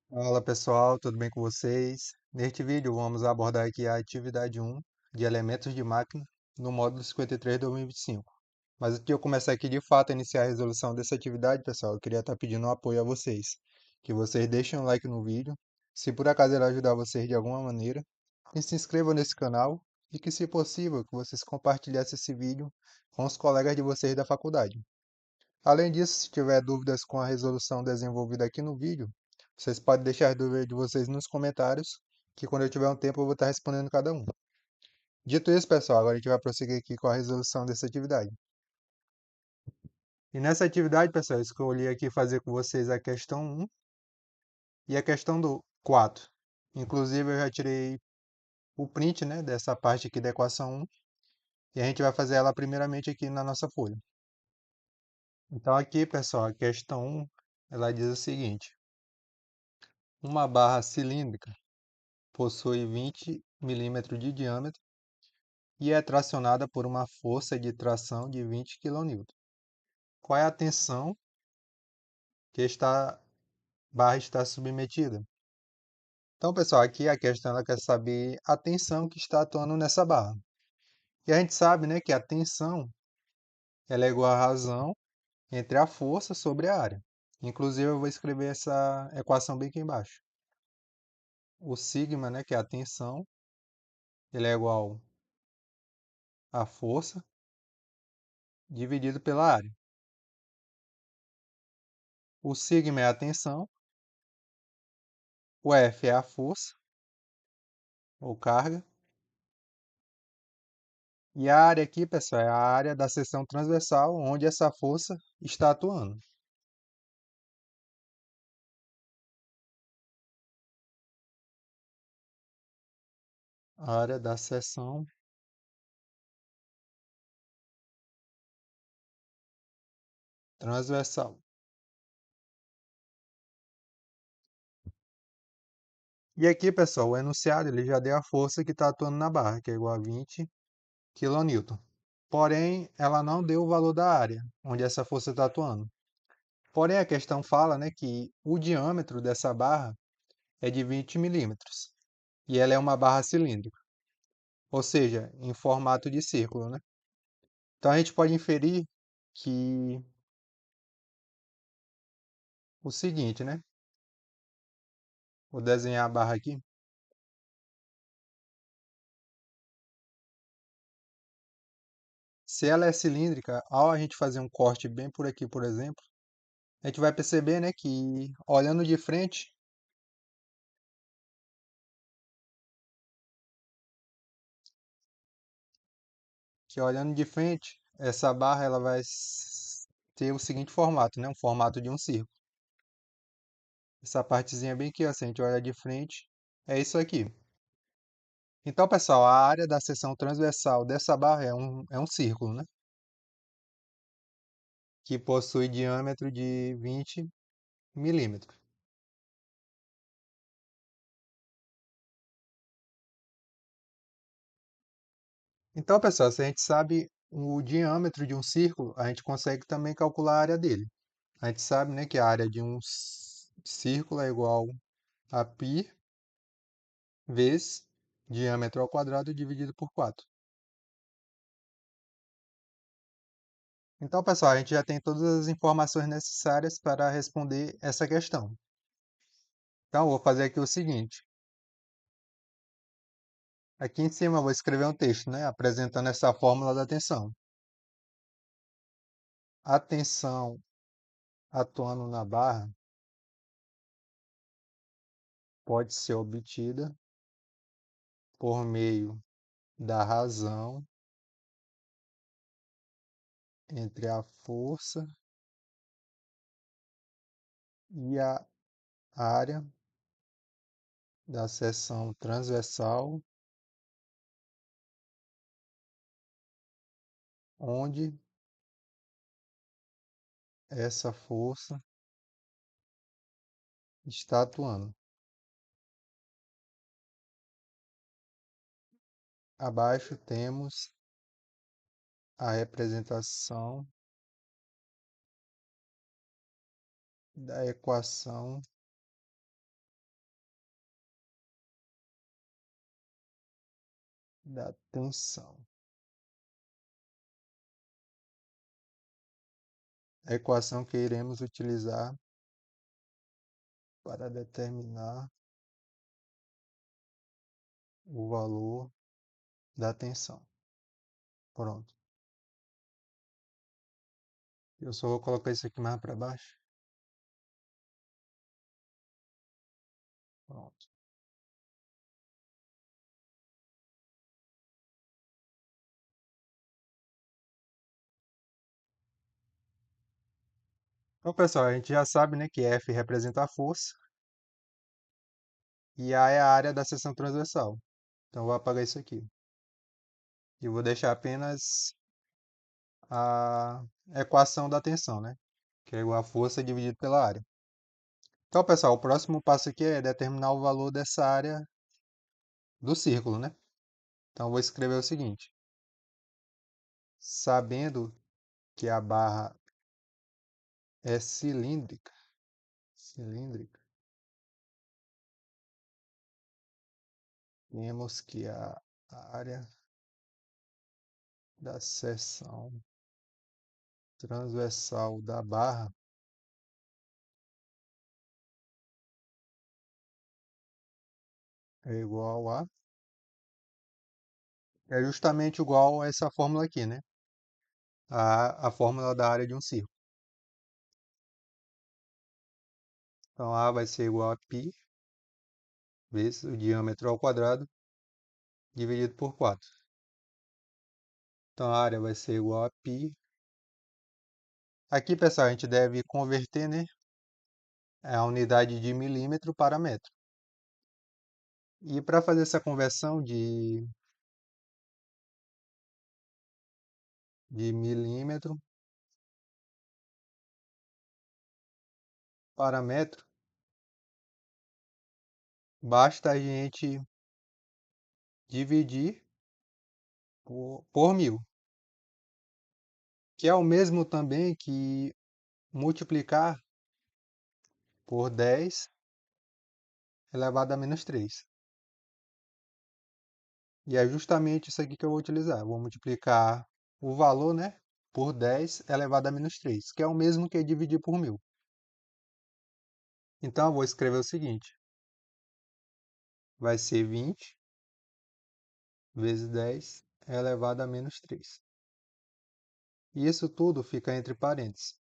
Fala pessoal, tudo bem com vocês? Neste vídeo vamos abordar aqui a atividade 1 de elementos de máquina no módulo 53 2025. Mas antes de eu começar aqui de fato a iniciar a resolução dessa atividade, pessoal, eu queria estar pedindo um apoio a vocês, que vocês deixem um like no vídeo, se por acaso ele ajudar vocês de alguma maneira, e se inscrevam nesse canal e que, se possível, que vocês compartilhassem esse vídeo com os colegas de vocês da faculdade. Além disso, se tiver dúvidas com a resolução desenvolvida aqui no vídeo, vocês podem deixar as dúvidas de vocês nos comentários, que quando eu tiver um tempo eu vou estar respondendo cada um. Dito isso, pessoal, agora a gente vai prosseguir aqui com a resolução dessa atividade. E nessa atividade, pessoal, eu escolhi aqui fazer com vocês a questão 1 e a questão do 4. Inclusive, eu já tirei o print, né, dessa parte aqui da equação 1, e a gente vai fazer ela primeiramente aqui na nossa folha. Então aqui, pessoal, a questão 1, ela diz o seguinte: uma barra cilíndrica possui 20 milímetros de diâmetro e é tracionada por uma força de tração de 20 kN. Qual é a tensão que esta barra está submetida? Então, pessoal, aqui a questão ela quer saber a tensão que está atuando nessa barra. E a gente sabe, né, que a tensão ela é igual à razão entre a força sobre a área. Inclusive, eu vou escrever essa equação bem aqui embaixo. O sigma, né, que é a tensão, ele é igual à força dividido pela área. O sigma é a tensão, o F é a força, ou carga, e a área aqui, pessoal, é a área da seção transversal onde essa força está atuando. A área da seção transversal. E aqui, pessoal, o enunciado ele já deu a força que está atuando na barra, que é igual a 20 kN. Porém, ela não deu o valor da área onde essa força está atuando. Porém, a questão fala, né, que o diâmetro dessa barra é de 20 milímetros e ela é uma barra cilíndrica, ou seja, em formato de círculo, né? Então a gente pode inferir que o seguinte, né? Vou desenhar a barra aqui. Se ela é cilíndrica, ao a gente fazer um corte bem por aqui, por exemplo, a gente vai perceber, né, que olhando de frente, essa barra ela vai ter o seguinte formato, né? Um formato de um círculo. Essa partezinha bem aqui, ó, se a gente olhar de frente, é isso aqui. Então, pessoal, a área da seção transversal dessa barra é um círculo, né? Que possui diâmetro de 20 milímetros. Então, pessoal, se a gente sabe o diâmetro de um círculo, a gente consegue também calcular a área dele. A gente sabe, né, que a área de um círculo é igual a π vezes diâmetro ao quadrado dividido por 4. Então, pessoal, a gente já tem todas as informações necessárias para responder essa questão. Então, eu vou fazer aqui o seguinte. Aqui em cima eu vou escrever um texto, né, apresentando essa fórmula da tensão. A tensão atuando na barra pode ser obtida por meio da razão entre a força e a área da seção transversal, onde essa força está atuando. Abaixo temos a representação da equação da tensão. A equação que iremos utilizar para determinar o valor da tensão. Pronto. Eu só vou colocar isso aqui mais para baixo. Pronto. Então, pessoal, a gente já sabe, né, que F representa a força e A é a área da seção transversal. Então, eu vou apagar isso aqui. E vou deixar apenas a equação da tensão, né? Que é igual a força dividido pela área. Então, pessoal, o próximo passo aqui é determinar o valor dessa área do círculo, né? Então, eu vou escrever o seguinte. Sabendo que a barra é cilíndrica, temos que a área da seção transversal da barra é igual a... É justamente igual a essa fórmula aqui, né? A fórmula da área de um círculo. Então, A vai ser igual a π vezes o diâmetro ao quadrado dividido por 4. Então, a área vai ser igual a π. Aqui, pessoal, a gente deve converter, né, a unidade de milímetro para metro. E para fazer essa conversão de milímetro para metro, basta a gente dividir por 1000, que é o mesmo também que multiplicar por 10 elevado a menos 3. E é justamente isso aqui que eu vou utilizar. Eu vou multiplicar o valor, né, por 10 elevado a menos 3, que é o mesmo que dividir por 1000. Então, eu vou escrever o seguinte. Vai ser 20 vezes 10 elevado a menos 3. E isso tudo fica entre parênteses.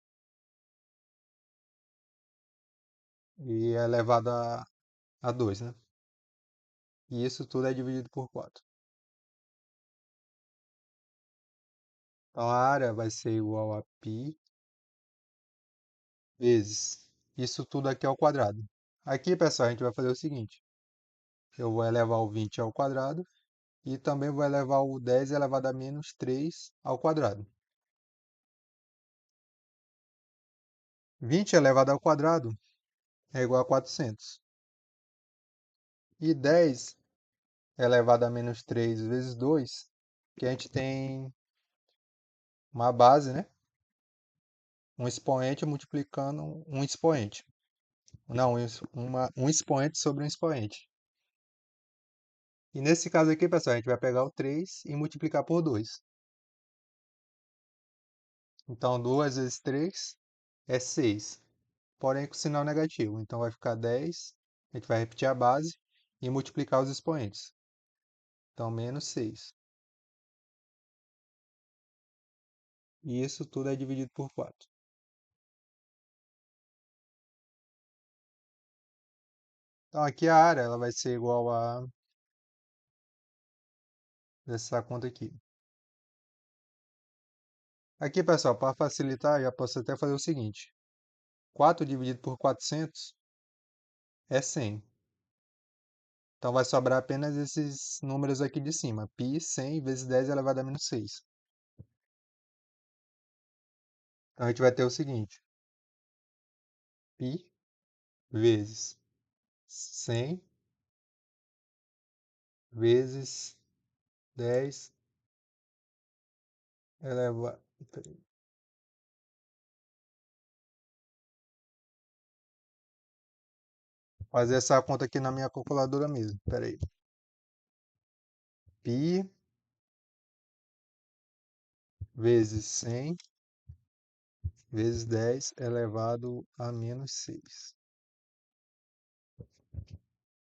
E é elevado a 2, né? E isso tudo é dividido por 4. Então, a área vai ser igual a π vezes isso tudo aqui ao quadrado. Aqui, pessoal, a gente vai fazer o seguinte. Eu vou elevar o 20 ao quadrado e também vou elevar o 10 elevado a menos 3 ao quadrado. 20 elevado ao quadrado é igual a 400. E 10 elevado a menos 3 vezes 2, que a gente tem uma base, né? Um expoente multiplicando um expoente. Não, um expoente sobre um expoente. E nesse caso aqui, pessoal, a gente vai pegar o 3 e multiplicar por 2. Então, 2 vezes 3 é 6, porém com sinal negativo. Então, vai ficar 10, a gente vai repetir a base e multiplicar os expoentes. Então, menos 6. E isso tudo é dividido por 4. Então, aqui a área ela vai ser igual a essa conta aqui. Aqui, pessoal, para facilitar, já posso até fazer o seguinte. 4 dividido por 400 é 100. Então, vai sobrar apenas esses números aqui de cima. Π 100 vezes 10 elevado a menos 6. Então, a gente vai ter o seguinte. Π vezes 100 vezes 10 elevado... Fazer essa conta aqui na minha calculadora mesmo. Espera aí. Π vezes 100 vezes 10 elevado a menos 6.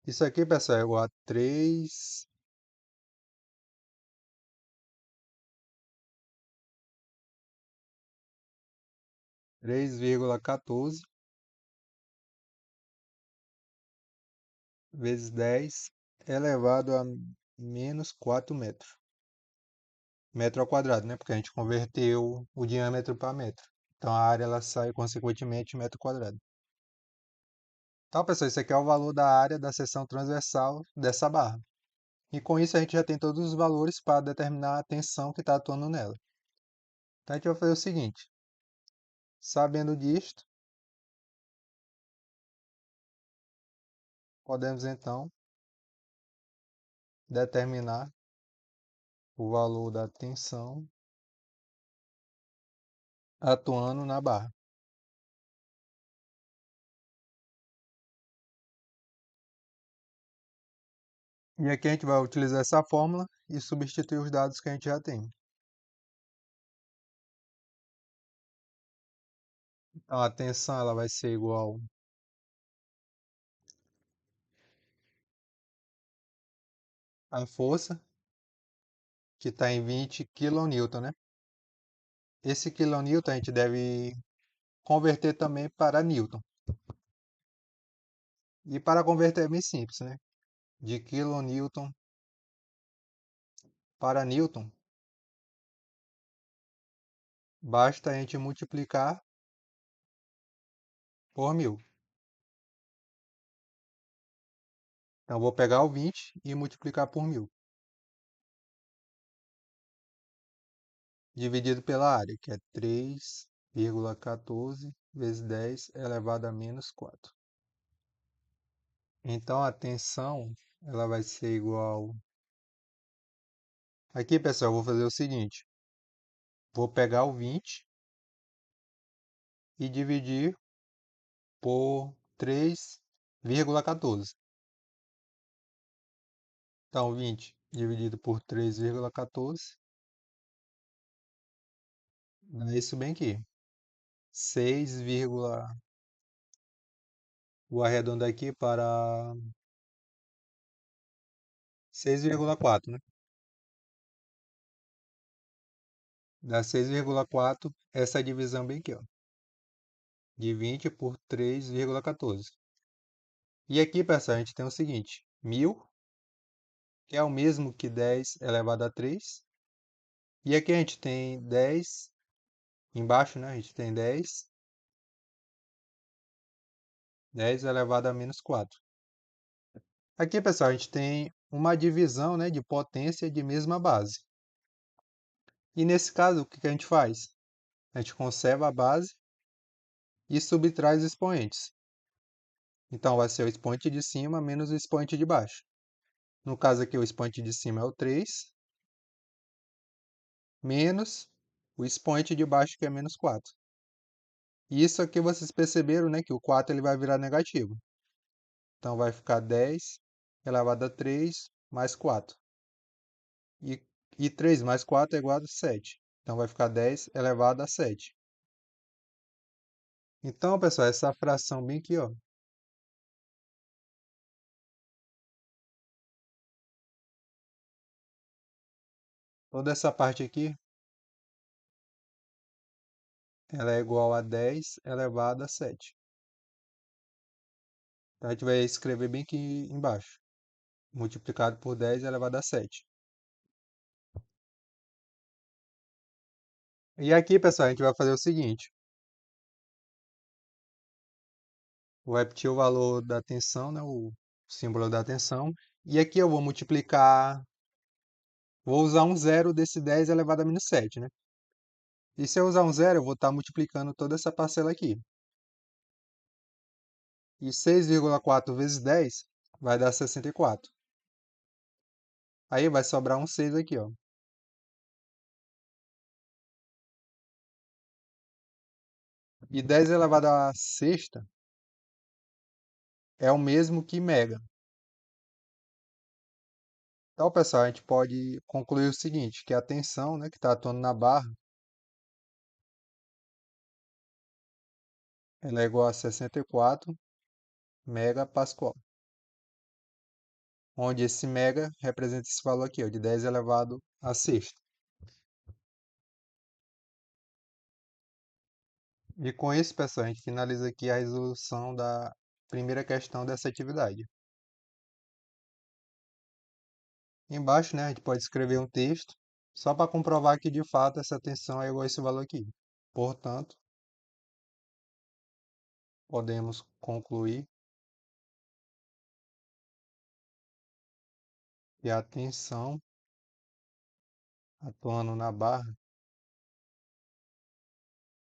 Isso aqui, pessoal, é igual a 3,14 vezes 10 elevado a menos 4 metros. Metro ao quadrado, né? Porque a gente converteu o diâmetro para metro. Então a área ela sai consequentemente metro quadrado. Então, pessoal, isso aqui é o valor da área da seção transversal dessa barra. E com isso a gente já tem todos os valores para determinar a tensão que está atuando nela. Então a gente vai fazer o seguinte: sabendo disto, podemos então determinar o valor da tensão atuando na barra. E aqui a gente vai utilizar essa fórmula e substituir os dados que a gente já tem. Então a tensão ela vai ser igual à força, que está em 20 kN, né? Esse quilonewton a gente deve converter também para newton. E para converter é bem simples, né? De quilonewton para newton, basta a gente multiplicar por 1000. Então, vou pegar o 20 e multiplicar por 1000, dividido pela área, que é 3,14 vezes 10 elevado a menos 4. Então, a tensão ela vai ser igual... Aqui, pessoal, eu vou fazer o seguinte. Vou pegar o 20 e dividir por 3,14. Então, 20 dividido por 3,14 dá isso bem aqui. 6, vou arredondar aqui para 6,4, né? Dá 6,4 essa divisão bem aqui, ó. De 20 por 3,14. E aqui, pessoal, a gente tem o seguinte. 1000, que é o mesmo que 10 elevado a 3. E aqui a gente tem 10, embaixo, né? A gente tem 10 elevado a menos 4. Aqui, pessoal, a gente tem uma divisão, né, de potência de mesma base. E nesse caso, o que que a gente faz? A gente conserva a base e subtrai os expoentes. Então, vai ser o expoente de cima menos o expoente de baixo. No caso aqui, o expoente de cima é o 3, menos o expoente de baixo, que é menos 4. E isso aqui vocês perceberam, né, que o 4 ele vai virar negativo. Então, vai ficar 10 elevado a 3 mais 4. E, e 3 mais 4 é igual a 7. Então, vai ficar 10 elevado a 7. Então, pessoal, essa fração bem aqui, ó, toda essa parte aqui, ela é igual a 10 elevado a 7. Então, a gente vai escrever bem aqui embaixo. Multiplicado por 10 elevado a 7. E aqui, pessoal, a gente vai fazer o seguinte. Vou repetir o valor da tensão, né, o símbolo da tensão. E aqui eu vou multiplicar, vou usar um zero desse 10 elevado a menos 7, né? E se eu usar um zero, eu vou estar multiplicando toda essa parcela aqui. E 6,4 vezes 10 vai dar 64. Aí vai sobrar um 6 aqui, ó. E 10 elevado a sexta é o mesmo que mega. Então, pessoal, a gente pode concluir o seguinte, que a tensão, né, que está atuando na barra, ela é igual a 64 megapascal, onde esse mega representa esse valor aqui, ó, de 10 elevado a sexta. E com isso, pessoal, a gente finaliza aqui a resolução da primeira questão dessa atividade. Embaixo, né, a gente pode escrever um texto só para comprovar que de fato essa tensão é igual a esse valor aqui. Portanto, podemos concluir que a tensão atuando na barra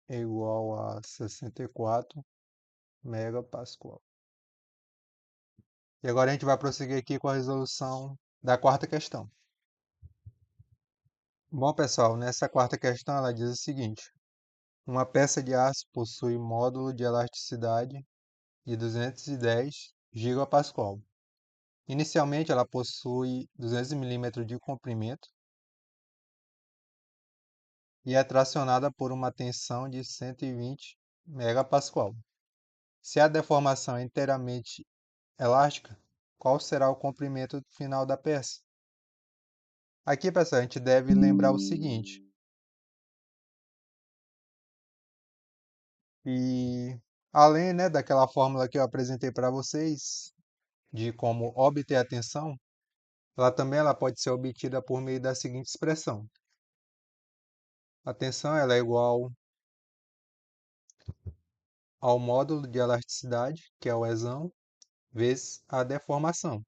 é igual a 64 megapascal. E agora a gente vai prosseguir aqui com a resolução da quarta questão. Bom, pessoal, nessa quarta questão ela diz o seguinte: uma peça de aço possui módulo de elasticidade de 210 gigapascal. Inicialmente ela possui 200 milímetros de comprimento e é tracionada por uma tensão de 120 megapascal. Se a deformação é inteiramente elástica, qual será o comprimento final da peça? Aqui, pessoal, a gente deve lembrar o seguinte, e além, né, daquela fórmula que eu apresentei para vocês, de como obter a tensão, ela pode ser obtida por meio da seguinte expressão. A tensão ela é igual ao módulo de elasticidade, que é o Ezão, vezes a deformação,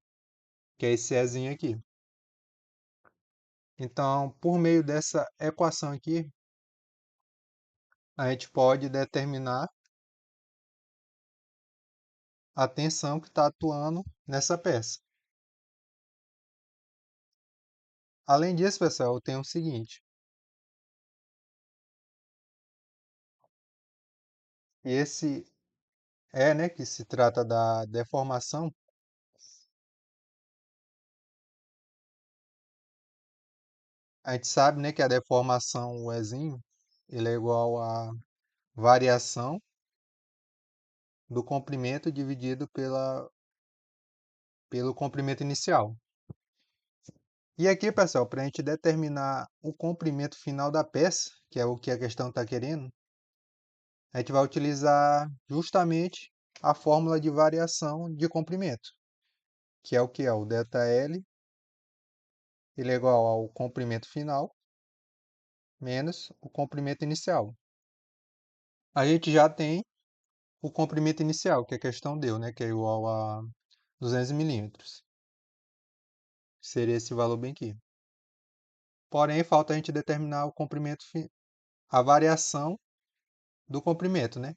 que é esse Ezinho aqui. Então, por meio dessa equação aqui, a gente pode determinar a tensão que está atuando nessa peça. Além disso, pessoal, tem o seguinte. Esse né, que se trata da deformação, a gente sabe, né, que a deformação, o Ezinho, ele é igual a variação do comprimento dividido pelo comprimento inicial. E aqui, pessoal, para a gente determinar o comprimento final da peça, que é o que a questão está querendo, a gente vai utilizar justamente a fórmula de variação de comprimento, que é o que é o ΔL, ele é igual ao comprimento final menos o comprimento inicial. A gente já tem o comprimento inicial, que a questão deu, né, que é igual a 200 milímetros. Seria esse valor bem aqui. Porém, falta a gente determinar o comprimento, a variação do comprimento, né,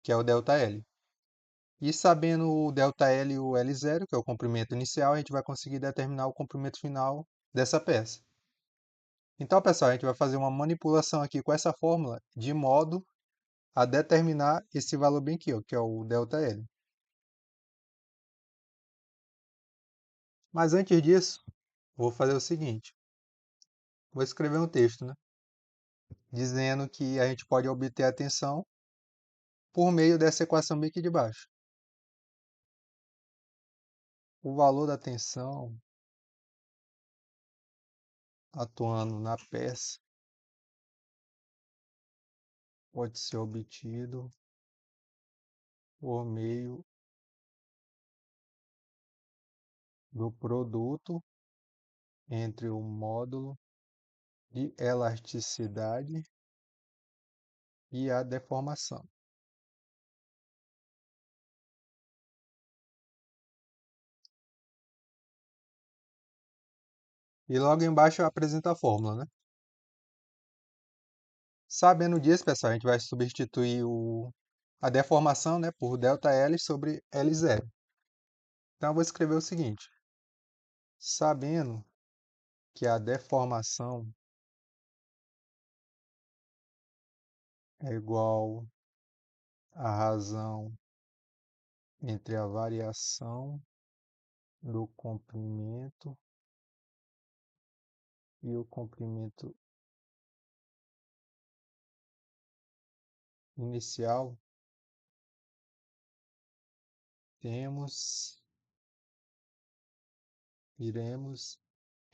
que é o ΔL. E sabendo o ΔL e o L0, que é o comprimento inicial, a gente vai conseguir determinar o comprimento final dessa peça. Então, pessoal, a gente vai fazer uma manipulação aqui com essa fórmula de modo a determinar esse valor bem aqui, ó, que é o ΔL. Mas antes disso, vou fazer o seguinte. Vou escrever um texto, né, dizendo que a gente pode obter a tensão por meio dessa equação bem aqui de baixo. O valor da tensão atuando na peça pode ser obtido por meio do produto entre o módulo de elasticidade e a deformação. E logo embaixo eu apresento a fórmula, né? Sabendo disso, pessoal, a gente vai substituir a deformação, né, por ΔL sobre L0. Então eu vou escrever o seguinte. Sabendo que a deformação é igual à razão entre a variação do comprimento e o comprimento inicial, Temos, iremos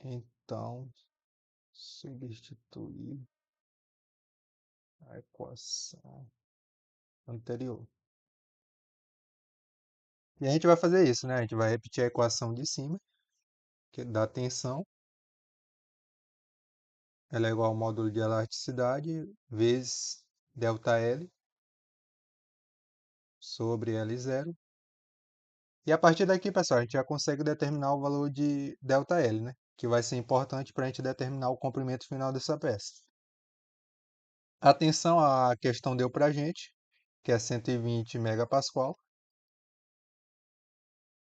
então substituir a equação anterior. E a gente vai fazer isso, né? A gente vai repetir a equação de cima, que é da tensão. Ela é igual ao módulo de elasticidade vezes ΔL sobre L0. E a partir daqui, pessoal, a gente já consegue determinar o valor de ΔL, né? Que vai ser importante para a gente determinar o comprimento final dessa peça. A tensão, a questão deu para a gente, que é 120 megapascal.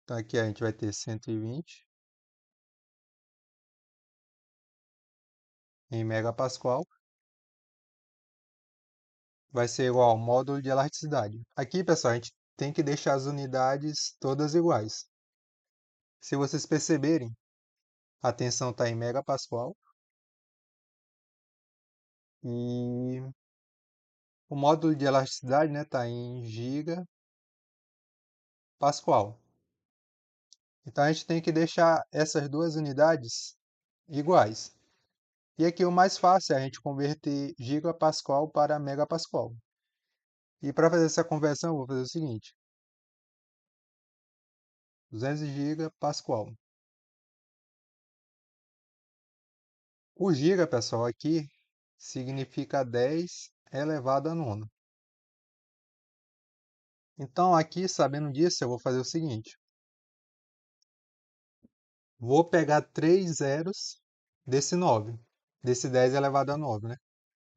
Então aqui a gente vai ter 120 em megapascal. Vai ser igual ao módulo de elasticidade. Aqui, pessoal, a gente tem que deixar as unidades todas iguais. Se vocês perceberem, a tensão está em megapascal e o módulo de elasticidade está em gigapascal. Então a gente tem que deixar essas duas unidades iguais. E aqui o mais fácil é a gente converter gigapascal para megapascal. E para fazer essa conversão, eu vou fazer o seguinte: 200 gigapascal. O giga, pessoal, aqui significa 10 elevado a nono. Então, aqui, sabendo disso, eu vou fazer o seguinte. Vou pegar 3 zeros desse 9, desse 10 elevado a 9, né?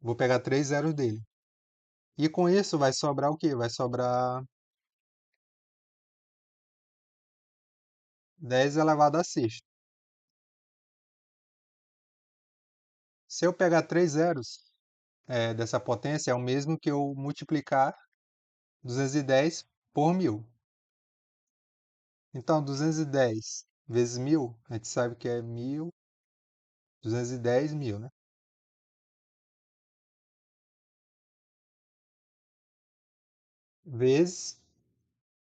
Vou pegar 3 zeros dele. E com isso vai sobrar o quê? Vai sobrar 10 elevado a sexta. Se eu pegar 3 zeros dessa potência, é o mesmo que eu multiplicar 210 por 1000. Então, 210 vezes 1000, a gente sabe que é 1000, 210 mil, né? Vezes,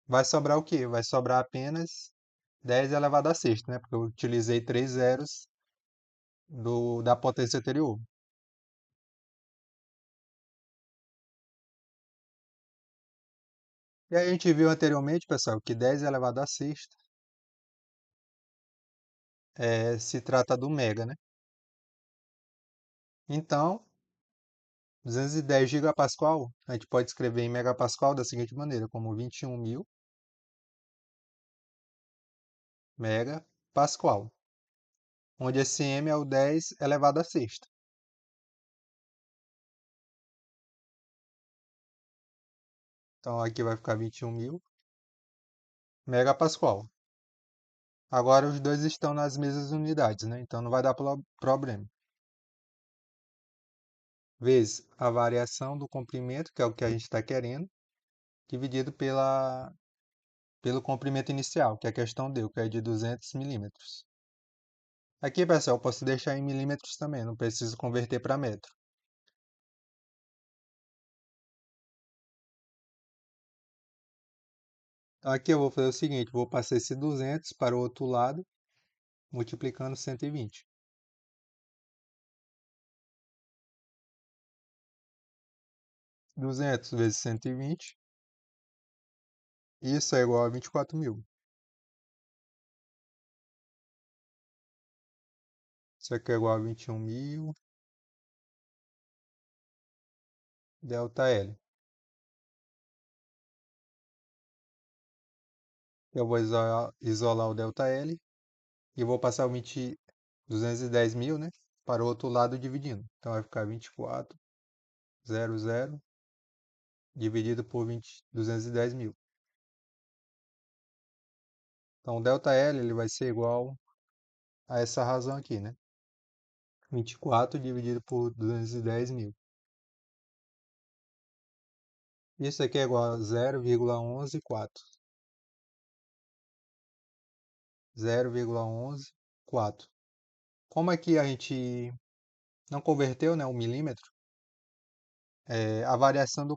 vai sobrar o quê? Vai sobrar apenas 10 elevado a sexta, né? Porque eu utilizei 3 zeros da potência anterior. E aí a gente viu anteriormente, pessoal, que 10 elevado a sexta se trata do mega, né? Então, 210 gigapascal, a gente pode escrever em megapascal da seguinte maneira, como 21.000 megapascal, onde esse m é o 10 elevado a sexta. Então, aqui vai ficar 21.000 megapascal. Agora, os dois estão nas mesmas unidades, né? Então, não vai dar problema. Vezes a variação do comprimento, que é o que a gente está querendo, dividido pelo comprimento inicial, que a questão deu, que é de 200 milímetros. Aqui, pessoal, eu posso deixar em milímetros também, não preciso converter para metro. Então, aqui eu vou fazer o seguinte, vou passar esse 200 para o outro lado, multiplicando 120. 200 vezes 120, isso é igual a 24.000. Isso aqui é igual a 21.000 ΔL. Eu vou isolar o ΔL e vou passar o 210 mil, né, para o outro lado dividindo. Então vai ficar 24.00 dividido por 210 mil. Então o ΔL ele vai ser igual a essa razão aqui, né? 24 dividido por 210 mil. Isso aqui é igual a 0,114. 0,114. Como aqui a gente não converteu, né, o milímetro, a variação do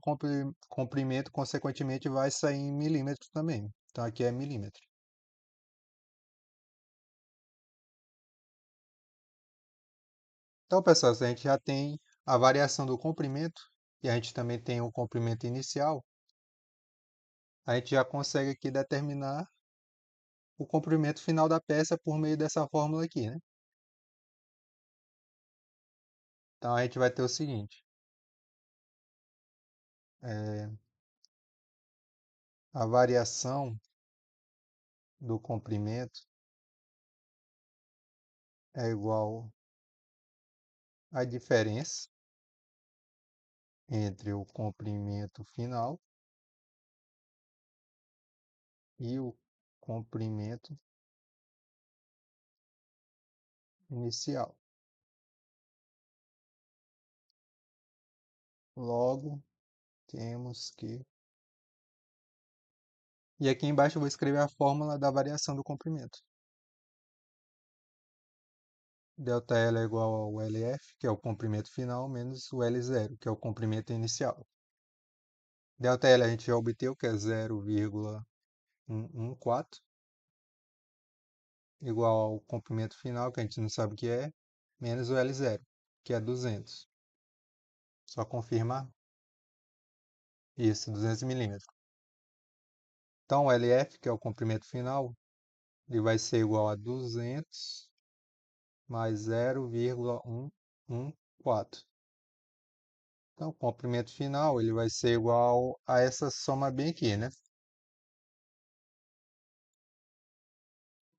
comprimento, consequentemente, vai sair em milímetros também. Então aqui é milímetro. Então, pessoal, se a gente já tem a variação do comprimento e a gente também tem o comprimento inicial, a gente já consegue aqui determinar o comprimento final da peça por meio dessa fórmula aqui, né? Então a gente vai ter o seguinte, é, a variação do comprimento é igual à diferença entre o comprimento final e o comprimento inicial. Logo, temos que... E aqui embaixo eu vou escrever a fórmula da variação do comprimento. ΔL é igual ao LF, que é o comprimento final, menos o L0, que é o comprimento inicial. ΔL a gente já obteve, que é 0,114, igual ao comprimento final, que a gente não sabe o que é, menos o L0, que é 200. Só confirmar. Isso, 200 milímetros. Então, o LF, que é o comprimento final, ele vai ser igual a 200 mais 0,114. Então, o comprimento final ele vai ser igual a essa soma bem aqui, né?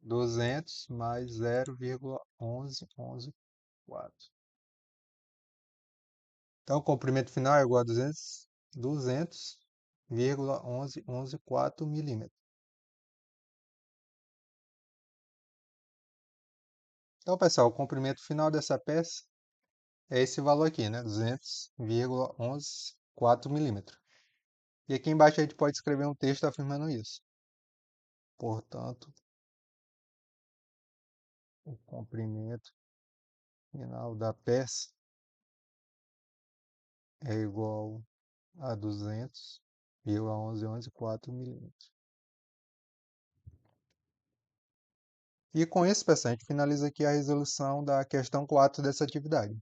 200 mais 0,1114. Então, o comprimento final é igual a 200,1114 milímetros. Então, pessoal, o comprimento final dessa peça é esse valor aqui, né? 200,1114 milímetros. E aqui embaixo a gente pode escrever um texto afirmando isso. Portanto, o comprimento final da peça é igual a 200,1114 milímetros. E com isso, pessoal, a gente finaliza aqui a resolução da questão 4 dessa atividade.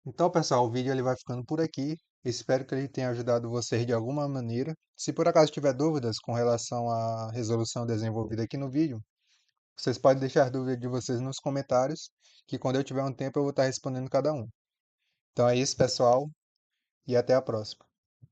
Então, pessoal, o vídeo ele vai ficando por aqui. Espero que ele tenha ajudado vocês de alguma maneira. Se por acaso tiver dúvidas com relação à resolução desenvolvida aqui no vídeo, vocês podem deixar dúvidas de vocês nos comentários, que quando eu tiver um tempo eu vou estar respondendo cada um. Então é isso, pessoal, e até a próxima.